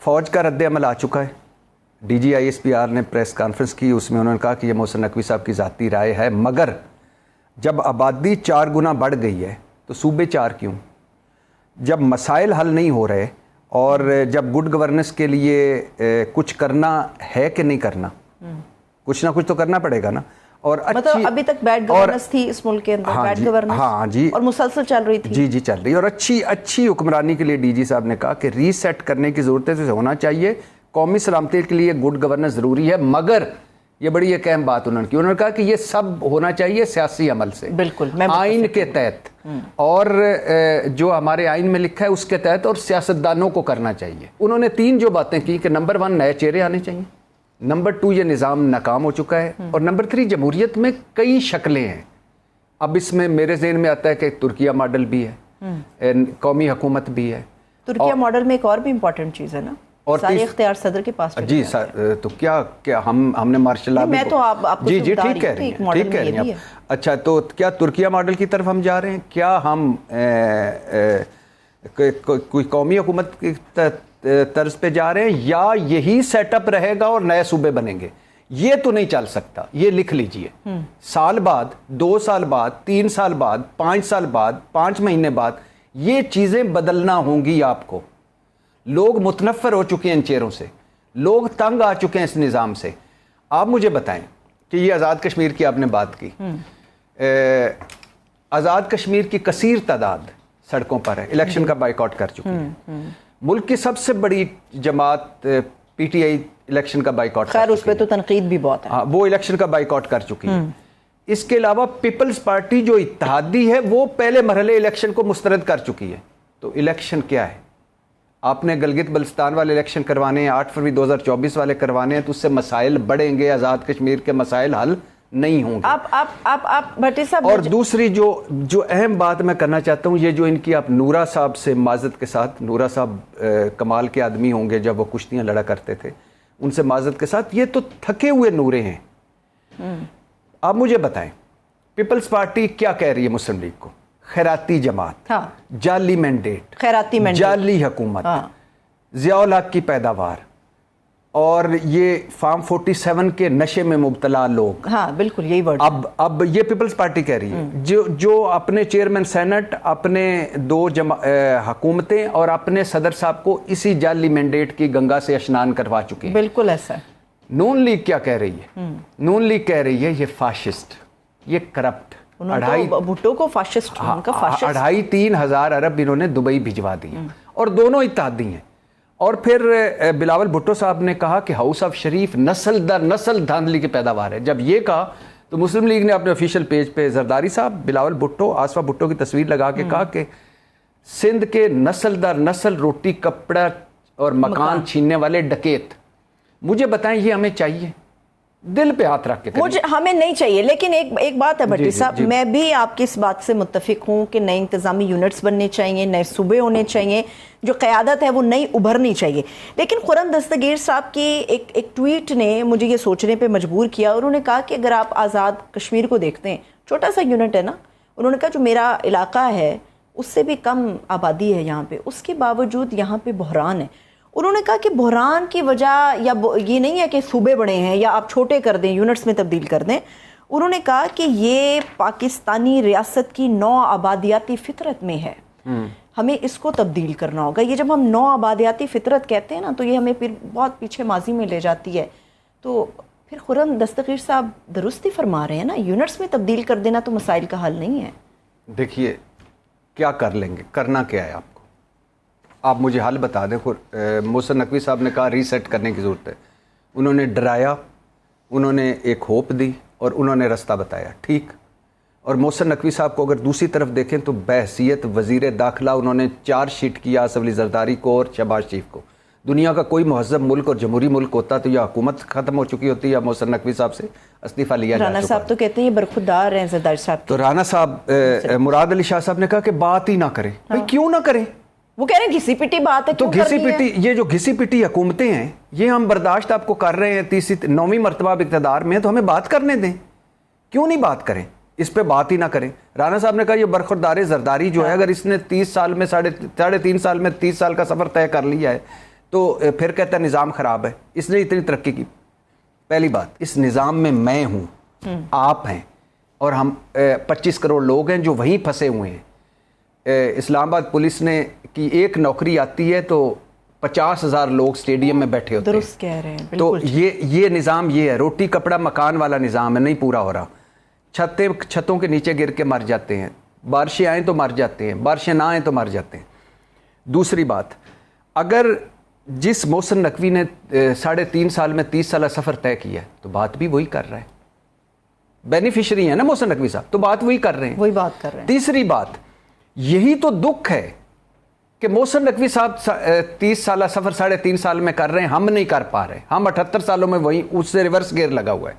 فوج کا رد عمل آ چکا ہے. D G I S P R نے پریس کانفرنس کی, اس میں انہوں نے کہا کہ یہ محسن نقوی صاحب کی ذاتی رائے ہے, مگر جب آبادی 4 گنا بڑھ گئی ہے تو صوبے 4 کیوں؟ جب مسائل حل نہیں ہو رہے اور جب گڈ گورننس کے لیے کچھ کرنا ہے کہ نہیں کرنا, کچھ نہ کچھ تو کرنا پڑے گا نا. اور مطلب ابھی تک بیڈ گورننس تھی اس ملک کے اندر, بیڈ گورننس ہاں جی, اور مسلسل چل رہی تھی. جی چل رہی. اور اچھی حکمرانی کے لیے ڈی جی صاحب نے کہا کہ ری سیٹ کرنے کی ضرورت ہے, ہونا چاہیے. قومی سلامتی کے لیے گڈ گورننس ضروری ہے, مگر یہ بڑی ایک اہم بات انہوں نے کہا کہ یہ سب ہونا چاہیے سیاسی عمل سے, بالکل آئین کے تحت, اور جو ہمارے آئین میں لکھا ہے اس کے تحت, اور سیاستدانوں کو کرنا چاہیے. انہوں نے 3 جو باتیں کی کہ نمبر 1 نئے چہرے آنے چاہیے, نمبر 2 یہ نظام ناکام ہو چکا ہے, اور نمبر 3 جمہوریت میں کئی شکلیں ہیں. اب اس میں میرے ذہن میں آتا ہے کہ ترکیہ ماڈل بھی ہے, قومی حکومت بھی ہے. ترکیہ ماڈل میں ایک اور بھی امپورٹنٹ چیز ہے نا, اور سارے اختیار صدر کے پاس. جی تو کیا ہم نے مارشل لاء میں تو آپ کو جی ٹھیک کہہ رہی ہیں. اچھا, تو کیا ترکیہ ماڈل کی طرف ہم جا رہے ہیں؟ کیا ہم کوئی قومی حکومت کی طرز پہ جا رہے ہیں, یا یہی سیٹ اپ رہے گا اور نئے صوبے بنیں گے؟ یہ تو نہیں چل سکتا. یہ لکھ لیجئے, سال بعد, 2 سال بعد, 3 سال بعد, 5 سال بعد, 5 مہینے بعد یہ چیزیں بدلنا ہوں گی آپ کو. لوگ متنفر ہو چکے ہیں ان چہروں سے, لوگ تنگ آ چکے ہیں اس نظام سے. آپ مجھے بتائیں کہ یہ آزاد کشمیر کی آپ نے بات کی, آزاد کشمیر کی کثیر تعداد سڑکوں پر ہے, الیکشن کا بائیکاٹ کر چکی ہے. ملک کی سب سے بڑی جماعت پی ٹی آئی الیکشن کا بائیکاٹ, خیر اس پہ تو تنقید بھی بہت ہے, وہ الیکشن کا بائیکاٹ کر چکی ہے. اس کے علاوہ پیپلز پارٹی جو اتحادی ہے وہ پہلے مرحلے الیکشن کو مسترد کر چکی ہے. تو الیکشن کیا ہے؟ آپ نے گلگت بلتستان والے الیکشن کروانے ہیں, 8 فروری 2024 والے کروانے ہیں, تو اس سے مسائل بڑھیں گے, آزاد کشمیر کے مسائل حل نہیں ہوں گے. آپ بھٹی صاحب. اور دوسری جو اہم بات میں کرنا چاہتا ہوں, یہ جو ان کی آپ نورا صاحب سے معذرت کے ساتھ, نورا صاحب کمال کے آدمی ہوں گے جب وہ کشتیاں لڑا کرتے تھے, ان سے معذرت کے ساتھ, یہ تو تھکے ہوئے نورے ہیں. آپ مجھے بتائیں پیپلز پارٹی کیا کہہ رہی ہے مسلم لیگ کو؟ خیراتی جماعت, جعلی مینڈیٹ, خیراتی مینڈیٹ, جعلی حکومت, ضیاء الحق کی پیداوار, اور یہ فارم 47 کے نشے میں مبتلا لوگ. ہاں بالکل یہی ورڈ. اب یہ پیپلز پارٹی کہہ رہی ہے, جو اپنے چیئرمین سینٹ, اپنے 2 حکومتیں اور اپنے صدر صاحب کو اسی جعلی مینڈیٹ کی گنگا سے اشنان کروا چکے ہیں. بالکل ایسا ہے. نون لیگ کیا کہہ رہی ہے؟ نون لیگ کہہ رہی ہے یہ فاشسٹ, یہ کرپٹ. بھٹو کو فاشسٹ, ان کا فاشسٹ. 2.5-3 ہزار ارب انہوں نے دبئی بھجوا دی, اور دونوں اتحادی ہیں. اور پھر بلاول بھٹو صاحب نے کہا کہ ہاؤس آف شریف نسل در نسل دھاندلی کی پیداوار ہے. جب یہ کہا تو مسلم لیگ نے اپنے آفیشیل پیج پہ زرداری صاحب, بلاول بھٹو, آصفہ بھٹو کی تصویر لگا کے کہا کہ سندھ کے نسل در نسل روٹی کپڑا اور مکان چھیننے والے ڈکیت. مجھے بتائیں یہ ہمیں چاہیے؟ دل پہ ہاتھ رکھ کے مجھے ہمیں نہیں چاہیے. لیکن ایک بات ہے بھٹی صاحب, میں بھی آپ کی اس بات سے متفق ہوں کہ نئے انتظامی یونٹس بننے چاہیے, نئے صوبے ہونے چاہیے, جو قیادت ہے وہ نئی ابھرنی چاہیے. لیکن خرم دستگیر صاحب کی ایک ٹویٹ نے مجھے یہ سوچنے پہ مجبور کیا. انہوں نے کہا کہ اگر آپ آزاد کشمیر کو دیکھتے ہیں, چھوٹا سا یونٹ ہے نا, انہوں نے کہا جو میرا علاقہ ہے اس سے بھی کم آبادی ہے یہاں پہ, اس کے باوجود یہاں پہ بحران ہے. انہوں نے کہا کہ بحران کی وجہ یا یہ نہیں ہے کہ صوبے بڑے ہیں یا آپ چھوٹے کر دیں, یونٹس میں تبدیل کر دیں. انہوں نے کہا کہ یہ پاکستانی ریاست کی 9 آبادیاتی فطرت میں ہے, ہمیں اس کو تبدیل کرنا ہوگا. یہ جب ہم 9 آبادیاتی فطرت کہتے ہیں نا, تو یہ ہمیں پھر بہت پیچھے ماضی میں لے جاتی ہے. تو پھر خرم دستگیر صاحب درستی فرما رہے ہیں نا, یونٹس میں تبدیل کر دینا تو مسائل کا حل نہیں ہے. دیکھیے کیا کر لیں گے, کرنا کیا ہے آپ کو, آپ مجھے حل بتا دیں. محسن نقوی صاحب نے کہا ری سیٹ کرنے کی ضرورت ہے. انہوں نے ڈرایا, انہوں نے ایک ہوپ دی, اور انہوں نے رستہ بتایا, ٹھیک. اور محسن نقوی صاحب کو اگر دوسری طرف دیکھیں تو بحیثیت وزیر داخلہ انہوں نے 4 شیٹ کیا آصف علی زرداری کو اور شہباز شریف کو. دنیا کا کوئی مہذب ملک اور جمہوری ملک ہوتا تو یہ حکومت ختم ہو چکی ہوتی, یا محسن نقوی صاحب سے استعفیٰ لیا جا چکا. رانا صاحب تو کہتے ہیں یہ برخودار ہیں زرداری صاحب. تو رانا صاحب, مراد علی شاہ صاحب نے کہا کہ بات ہی نہ کریں. بھائی کیوں نہ کریں؟ وہ کہہ رہے ہیں گھسی پٹی بات ہے. تو گھسی پٹی, یہ جو گھسی پٹی حکومتیں ہیں یہ ہم برداشت آپ کو کر رہے ہیں, 9ویں مرتبہ اقتدار میں, تو ہمیں بات کرنے دیں. کیوں نہیں بات کریں, اس پہ بات ہی نہ کریں. رانا صاحب نے کہا یہ برخوردار زرداری جو ہے, اگر اس نے 30 سال میں 3.5 سال میں 30 سال کا سفر طے کر لیا ہے تو پھر کہتا ہے نظام خراب ہے, اس نے اتنی ترقی کی. پہلی بات, اس نظام میں ہوں, آپ ہیں, اور ہم 25 کروڑ لوگ ہیں جو وہیں پھنسے ہوئے ہیں. اسلام آباد پولیس نے کی ایک نوکری آتی ہے تو 50,000 لوگ سٹیڈیم میں بیٹھے ہوتے ہیں. درست کہہ رہے ہیں. تو یہ نظام یہ ہے, روٹی کپڑا مکان والا نظام ہے, نہیں پورا ہو رہا. چھتوں کے نیچے گر کے مر جاتے ہیں, بارشیں آئیں تو مر جاتے ہیں, بارشیں نہ آئیں تو مر جاتے ہیں. دوسری بات, اگر جس محسن نقوی نے 3.5 سال میں 30 سالہ سفر طے کیا ہے تو بات بھی وہی کر رہا ہے. بینیفیشری ہیں نا محسن نقوی صاحب, تو بات وہی کر رہے ہیں, وہی بات کر رہے ہیں. تیسری بات, یہی تو دکھ ہے کہ محسن نقوی صاحب 30 سالہ سفر 3.5 سال میں کر رہے ہیں, ہم نہیں کر پا رہے. ہم 78 سالوں میں وہی اس سے ریورس گیئر لگا ہوا ہے.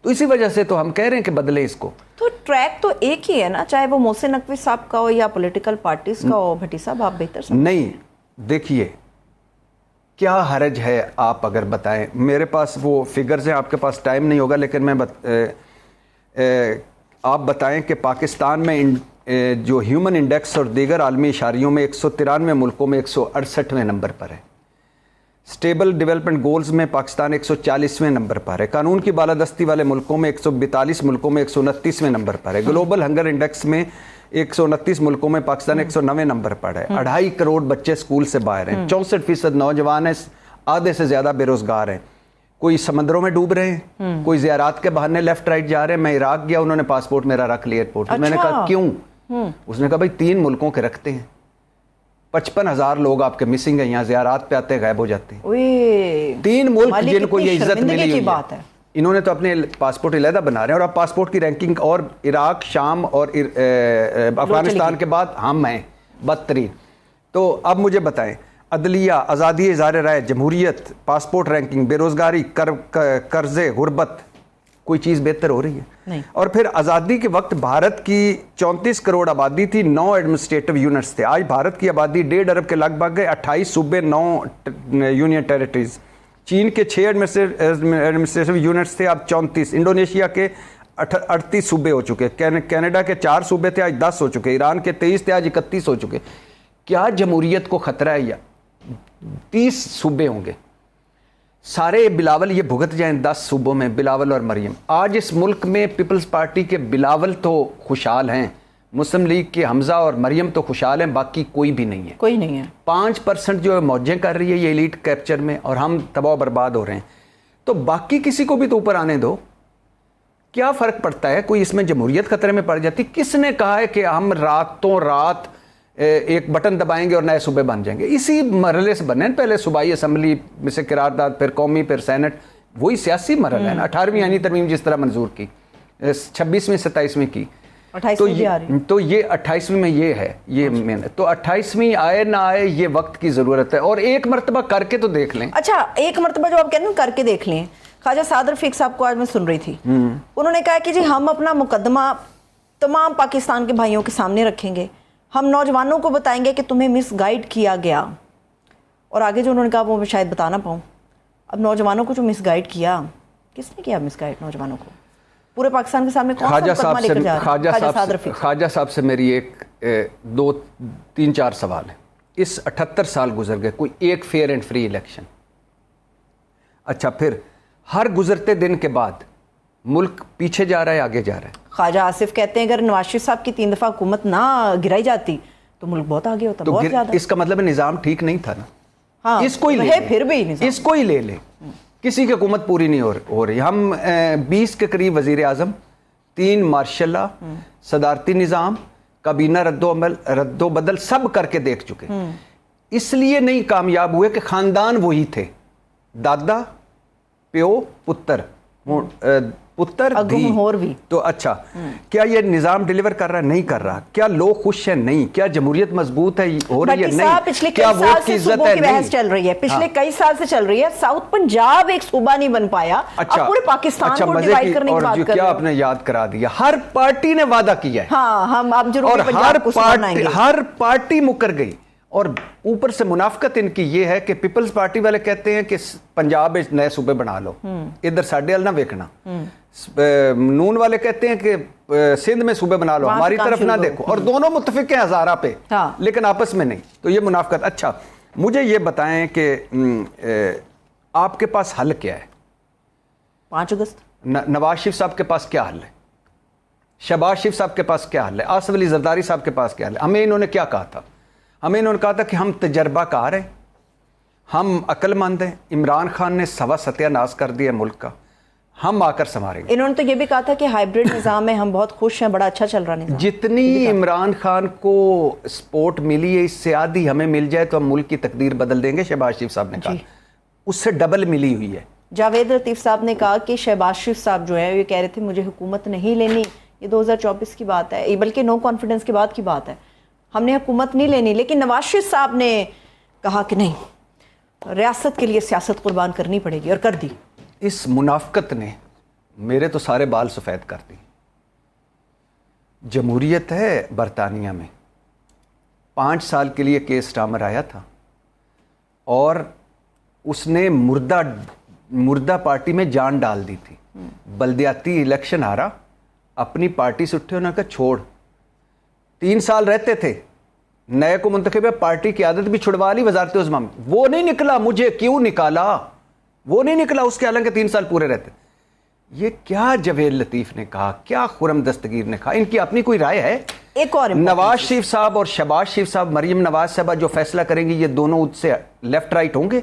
تو اسی وجہ سے تو ہم کہہ رہے ہیں کہ بدلیں اس کو. تو ٹریک تو ایک ہی ہے نا, چاہے وہ محسن نقوی صاحب کا ہو یا پولیٹیکل پارٹیز کا ہو. بھٹی صاحب آپ بہتر سمجھیں. نہیں, دیکھیے کیا حرج ہے, آپ اگر بتائیں, میرے پاس وہ فگرز ہیں, آپ کے پاس ٹائم نہیں ہوگا, لیکن میں آپ بتائیں کہ پاکستان میں جو ہیومن انڈیکس اور دیگر عالمی اشاریوں میں 193 ملکوں میں 168ویں نمبر پر ہے. سٹیبل ڈیولپمنٹ گولز میں پاکستان 140ویں نمبر پر ہے. قانون کی بالادستی والے ملکوں میں 142 ملکوں میں 129ویں نمبر پر ہے. گلوبل ہنگر انڈیکس میں 129 ملکوں میں پاکستان 109ویں نمبر پر ہے. 2.5 کروڑ بچے سکول سے باہر ہیں. 64% نوجوان ہیں, آدھے سے زیادہ بے روزگار ہیں. کوئی سمندروں میں ڈوب رہے ہیں, کوئی زیارات کے بہانے لیفٹ رائٹ جا رہے ہیں. میں عراق گیا, انہوں نے پاسپورٹ میرا رکھ لیا ایئرپورٹ. میں نے کہا کیوں؟ اس نے کہا بھائی 3 ملکوں کے رکھتے ہیں, 55,000 لوگ آپ کے مسنگ ہیں یہاں, زیارات پہ آتے غائب ہو جاتے ہیں. 3 ملک جن کو یہ عزت ملی ہوئی ہے, انہوں نے تو اپنے پاسپورٹ علیحدہ بنا رہے ہیں. اور اب پاسپورٹ کی رینکنگ اور عراق, شام اور افغانستان کے بعد ہم ہیں بدترین. تو اب مجھے بتائیں, عدلیہ, آزادی اظہار رائے, جمہوریت, پاسپورٹ رینکنگ, بے روزگاری, قرضے, غربت, کوئی چیز بہتر ہو رہی ہے؟ نہیں. اور پھر آزادی کے وقت بھارت کی 34 کروڑ آبادی تھی, 9 ایڈمنسٹریٹو یونٹس تھے. آج بھارت کی آبادی 1.5 ارب کے لگ بھگ ہے, 28 صوبے, 9 یونین ٹیریٹریز. چین کے 6 ایڈمنسٹریٹو یونٹس تھے, اب 34. انڈونیشیا کے 38 صوبے ہو چکے. کینیڈا کے 4 صوبے تھے, آج 10 ہو چکے. ایران کے 23 تھے, آج 31 ہو چکے. کیا جمہوریت کو خطرہ ہے؟ یا 30 صوبے ہوں گے سارے بلاول یہ بھگت جائیں 10 صوبوں میں, بلاول اور مریم. آج اس ملک میں پیپلز پارٹی کے بلاول تو خوشحال ہیں, مسلم لیگ کے حمزہ اور مریم تو خوشحال ہیں, باقی کوئی بھی نہیں ہے. کوئی نہیں ہے. 5% جو موجیں کر رہی ہے یہ ایلیٹ کیپچر میں, اور ہم تباہ و برباد ہو رہے ہیں. تو باقی کسی کو بھی تو اوپر آنے دو, کیا فرق پڑتا ہے؟ کوئی اس میں جمہوریت خطرے میں پڑ جاتی؟ کس نے کہا ہے کہ ہم راتوں رات ایک بٹن دبائیں گے اور نئے صوبے بن جائیں گے؟ اسی مرحلے سے بنے, پہلے صوبائی اسمبلی میں سے قرارداد, پھر قومی, پھر سینٹ. وہی سیاسی مرحلہ ہے نا. 18ویں آئینی ترمیم جس طرح منظور کی, 26ویں 27ویں کی, تو یہ 28ویں میں یہ ہے, یہ مین. تو 28ویں آئے نہ آئے یہ وقت کی ضرورت ہے, اور ایک مرتبہ کر کے تو دیکھ لیں. اچھا, ایک مرتبہ جو آپ کہتے ہیں کر کے دیکھ لیں. خواجہ سعد رفیق صاحب کو آج میں سن رہی تھی, انہوں نے کہا کہ جی ہم اپنا مقدمہ تمام پاکستان کے بھائیوں کے سامنے رکھیں گے, ہم نوجوانوں کو بتائیں گے کہ تمہیں مس گائیڈ کیا گیا. اور آگے جو انہوں نے کہا وہ میں شاید بتا نہ پاؤں. اب نوجوانوں کو جو مس گائیڈ کیا, کس نے کیا مس گائیڈ نوجوانوں کو؟ پورے پاکستان کے سامنے کون سا مقدمہ لے کر جا رہا ہے خواجہ صادر رفیق؟ خواجہ صاحب سے میری 2 3 4 سوال ہیں. اس 78 سال گزر گئے, کوئی ایک فیئر اینڈ فری الیکشن. اچھا, پھر ہر گزرتے دن کے بعد ملک پیچھے جا رہا ہے, آگے جا رہا ہے. خواجہ آصف کہتے ہیں اگر نواز شریف صاحب کی 3 دفعہ حکومت نہ گرائی جاتی تو ملک بہت آگے ہوتا, بہت زیادہ. اس کا مطلب نظام ٹھیک نہیں تھا نا. ہاں, اس کو ہی لے, پھر بھی نظام, اس کو ہی لے لیں. کسی کی حکومت پوری نہیں ہو رہی. ہم 20 کے قریب وزیر اعظم, 3 مارشل لا, صدارتی نظام, کابینہ رد و بدل سب کر کے دیکھ چکے. اس لیے نہیں کامیاب ہوئے کہ خاندان وہی تھے, دادا, پیو, پتر دھی. تو اچھا, کیا یہ نظام ڈیلیور کر رہا ہے؟ نہیں کر رہا. کیا لوگ خوش ہیں؟ نہیں. کیا جمہوریت مضبوط ہے ہو رہی ہے؟ نہیں. پچھلے کیا کئی سال سے صوبوں کی بحث چل رہی ہے, پچھلے کئی سال سے چل رہی ہے. ساؤتھ پنجاب ایک صوبہ نہیں بن پایا, اب پورے پاکستان کو ڈیوائیڈ کرنے کی بات کر رہے ہیں. کیا آپ نے یاد کرا دیا, ہر پارٹی نے وعدہ کیا ہے. ہاں, ہم اب جنوبی پنجاب کو سنائیں گے. ہر پارٹی مکر گئی, اور اوپر سے منافقت ان کی یہ ہے کہ پیپلز پارٹی والے کہتے ہیں کہ پنجاب میں نئے صوبے بنا لو, ادھر ساڈے ال نہ ویکھنا. نون والے کہتے ہیں کہ سندھ میں صوبے بنا لو, ہماری طرف نہ دیکھو. اور دونوں متفق ہیں ہزارہ پہ, لیکن آپس میں نہیں. تو یہ منافقت. اچھا, مجھے یہ بتائیں کہ آپ کے پاس حل کیا ہے؟ 5 اگست نواز شریف صاحب کے پاس کیا حل ہے؟ شہباز شریف صاحب کے پاس کیا حل ہے؟ آصف علی زرداری صاحب کے پاس کیا حل ہے؟ ہمیں انہوں نے کیا کہا تھا؟ ہمیں انہوں نے کہا تھا کہ ہم تجربہ کار ہیں, ہم عقل مند ہیں. عمران خان نے سوا ستیہ ناز کر دیا ملک کا, ہم آ کر سنواریں گے. انہوں نے تو یہ بھی کہا تھا کہ ہائیبریڈ نظام میں ہم بہت خوش ہیں, بڑا اچھا چل رہا نظام. جتنی عمران خان کو سپورٹ ملی ہے اس سے آدھی ہمیں مل جائے تو ہم ملک کی تقدیر بدل دیں گے, شہباز شریف صاحب نے کہا. اس سے ڈبل ملی ہوئی ہے. جاوید لطیف صاحب نے کہا کہ شہباز شریف صاحب جو ہیں یہ کہہ رہے تھے مجھے حکومت نہیں لینی, یہ 2024 کی بات ہے, بلکہ نو کانفیڈنس کے بعد کی بات ہے, ہم نے حکومت نہیں لینی. لیکن نواز شریف صاحب نے کہا کہ نہیں, ریاست کے لیے سیاست قربان کرنی پڑے گی, اور کر دی. اس منافقت نے میرے تو سارے بال سفید کر دی. جمہوریت ہے برطانیہ میں, 5 سال کے لیے کیس اسٹارمر آیا تھا اور اس نے مردہ پارٹی میں جان ڈال دی تھی. بلدیاتی الیکشن ہارا, اپنی پارٹی سے اٹھے, انہوں نے کہا چھوڑ. 3 سال رہتے تھے, نئے کو منتخب ہے, پارٹی کی عادت بھی چھڑوا لی وزارت عظمیٰ میں. وہ نہیں نکلا, مجھے کیوں نکالا, وہ نہیں نکلا اس کے, حالانکہ 3 سال پورے رہتے. یہ کیا جاوید لطیف نے کہا, کیا خرم دستگیر نے کہا, ان کی اپنی کوئی رائے ہے؟ ایک اور نواز شریف صاحب اور شہباز شریف صاحب, مریم نواز صاحبہ جو فیصلہ کریں گی, یہ دونوں اس سے لیفٹ رائٹ ہوں گے؟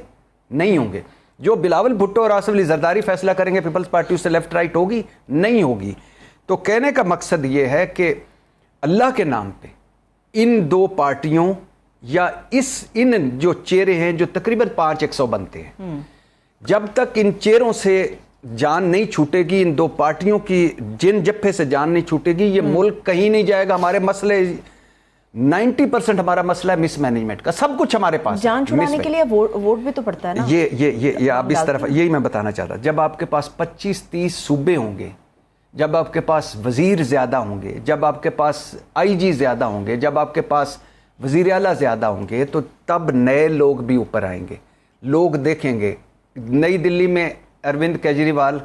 نہیں ہوں گے. جو بلاول بھٹو اور آصف علی زرداری فیصلہ کریں گے پیپلز پارٹی, اس سے لیفٹ رائٹ ہوگی؟ نہیں ہوگی. تو کہنے کا مقصد یہ ہے کہ اللہ کے نام پہ ان 2 پارٹیوں یا ان جو چہرے ہیں جو تقریباً 500 بنتے ہیں, جب تک ان چہروں سے جان نہیں چھوٹے گی, ان 2 پارٹیوں کی جن جبھے سے جان نہیں چھوٹے گی, یہ ملک کہیں نہیں جائے گا. ہمارے مسئلے 90% ہمارا مسئلہ ہے مس مینجمنٹ کا, سب کچھ ہمارے پاس. جان چھڑانے کے لیے ووٹ بھی تو پڑتا ہے نا. یہ آپ اس طرف, یہی میں بتانا چاہتا. جب آپ کے پاس 25-30 صوبے ہوں گے, جب آپ کے پاس وزیر زیادہ ہوں گے, جب آپ کے پاس آئی جی زیادہ ہوں گے, جب آپ کے پاس وزیر اعلیٰ زیادہ ہوں گے, تو تب نئے لوگ بھی اوپر آئیں گے. لوگ دیکھیں گے نئی دلی میں اروند کیجریوال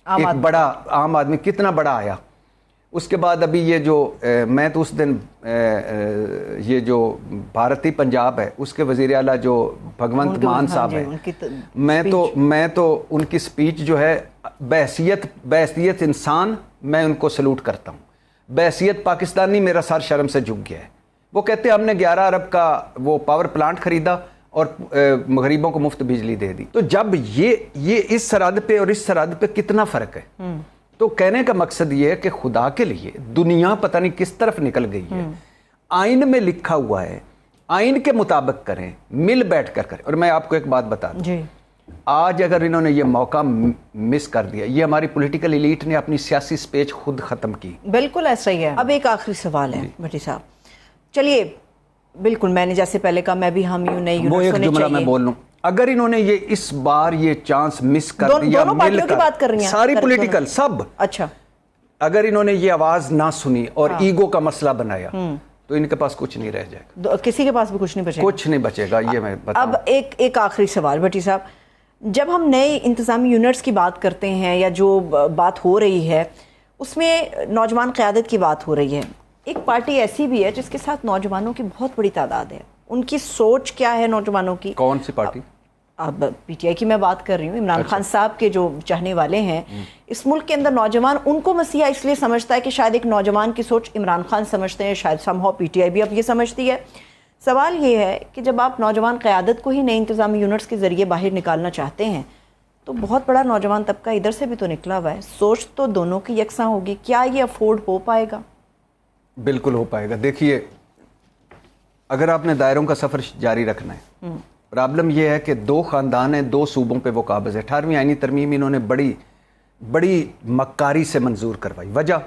ایک بڑا عام آدمی, کتنا بڑا آیا. اس کے بعد ابھی یہ جو میں تو اس دن یہ جو بھارتی پنجاب ہے اس کے وزیر اعلیٰ جو بھگونت مان صاحب ہیں, میں تو ان کی سپیچ جو ہے بحیثیت انسان میں ان کو سلوٹ کرتا ہوں. بحیثیت پاکستانی میرا سر شرم سے جھک گیا ہے. وہ کہتے ہیں ہم نے 11 ارب کا وہ پاور پلانٹ خریدا اور غریبوں کو مفت بجلی دے دی. تو جب یہ اس سرحد پہ اور اس سرحد پہ کتنا فرق ہے. تو کہنے کا مقصد یہ ہے کہ خدا کے لیے دنیا پتہ نہیں کس طرف نکل گئی ہے. آئین میں لکھا ہوا ہے, آئین کے مطابق کریں, مل بیٹھ کر کریں. اور میں آپ کو ایک بات بتا دوں, آج اگر انہوں نے یہ موقع مس کر دیا, یہ ہماری پولیٹیکل ایلیٹ نے اپنی سیاسی سپیچ خود ختم کی. بالکل ایسا ہی ہے. اب ایک آخری سوال ہے بھٹی صاحب, چلیے بالکل میں نے جیسے پہلے کہا, میں بھی ہم یوں نہیں وہ ایک جملہ میں بول لوں, اگر انہوں نے یہ اس بار یہ چانس مس کر دیا, دونوں پارٹیوں کی بات کر رہی ہیں ساری پولیٹیکل سب, اچھا اگر انہوں نے یہ آواز نہ سنی اور ایگو کا مسئلہ بنایا, تو ان کے پاس کچھ نہیں رہ جائے گا. کسی کے پاس بھی کچھ نہیں بچے گا, کچھ نہیں بچے گا. یہ میں بتاؤں. اب ایک آخری سوال بھٹی صاحب, جب ہم نئے انتظامی یونٹس کی بات کرتے ہیں یا جو بات ہو رہی ہے اس میں نوجوان قیادت کی بات ہو رہی ہے, ایک پارٹی ایسی بھی ہے جس کے ساتھ نوجوانوں کی بہت بڑی تعداد ہے. ان کی سوچ کیا ہے نوجوانوں کی؟ کون سی پارٹی؟ اب پی ٹی آئی کی میں بات کر رہی ہوں. عمران خان صاحب کے جو چاہنے والے ہیں اس ملک کے اندر, نوجوان ان کو مسیحا اس لیے سمجھتا ہے کہ شاید ایک نوجوان کی سوچ عمران خان سمجھتے ہیں, شاید سمہاؤ پی ٹی آئی بھی اب یہ سمجھتی ہے. سوال یہ ہے کہ جب آپ نوجوان قیادت کو ہی نئے انتظامی یونٹس کے ذریعے باہر نکالنا چاہتے ہیں تو بہت بڑا نوجوان طبقہ ادھر سے بھی تو نکلا ہوا ہے, سوچ تو دونوں کی یکساں ہوگی. کیا یہ افورڈ ہو پائے گا؟ بالکل ہو پائے گا. دیکھیے, اگر آپ نے دائروں کا سفر جاری رکھنا ہے, پرابلم یہ ہے کہ 2 خاندان ہیں, 2 صوبوں پہ وہ قابض ہے. 18ویں آئینی ترمیم انہوں نے بڑی مکاری سے منظور کروائی. وجہ,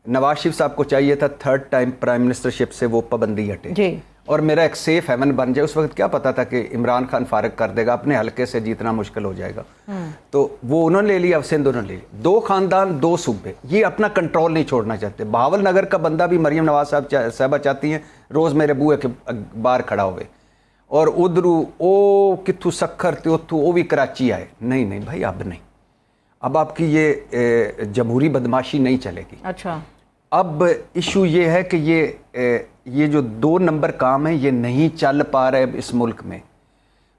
نواز شریف صاحب کو چاہیے تھا 3rd ٹائم پرائم منسٹرشپ سے وہ پابندی ہٹے اور میرا ایک سیف ہیون بن جائے. اس وقت کیا پتا تھا کہ عمران خان فارغ کر دے گا, اپنے حلقے سے جیتنا مشکل ہو جائے گا. تو وہ انہوں نے لے لیا, سندھ انہوں نے لے لیا. 2 خاندان 2 صوبے, یہ اپنا کنٹرول نہیں چھوڑنا چاہتے. بہاول نگر کا بندہ بھی مریم نواز صاحبہ چاہتی ہیں روز میرے بوئے کے باہر کھڑا ہوئے, اور ادھرو او کتھو سکھر تے اتھو او بھی کراچی آئے. نہیں بھائی, اب نہیں. اب آپ کی یہ جمہوری بدماشی نہیں چلے گی. اچھا, اب ایشو یہ ہے کہ یہ جو 2 نمبر کام ہیں یہ نہیں چل پا رہے اس ملک میں.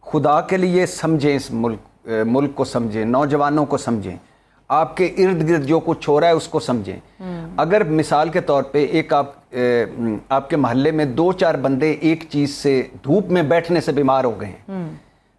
خدا کے لیے سمجھیں, اس ملک کو سمجھیں, نوجوانوں کو سمجھیں, آپ کے ارد گرد جو کچھ ہو رہا ہے اس کو سمجھیں. اگر مثال کے طور پہ ایک آپ کے محلے میں 2-4 بندے ایک چیز سے دھوپ میں بیٹھنے سے بیمار ہو گئے ہیں,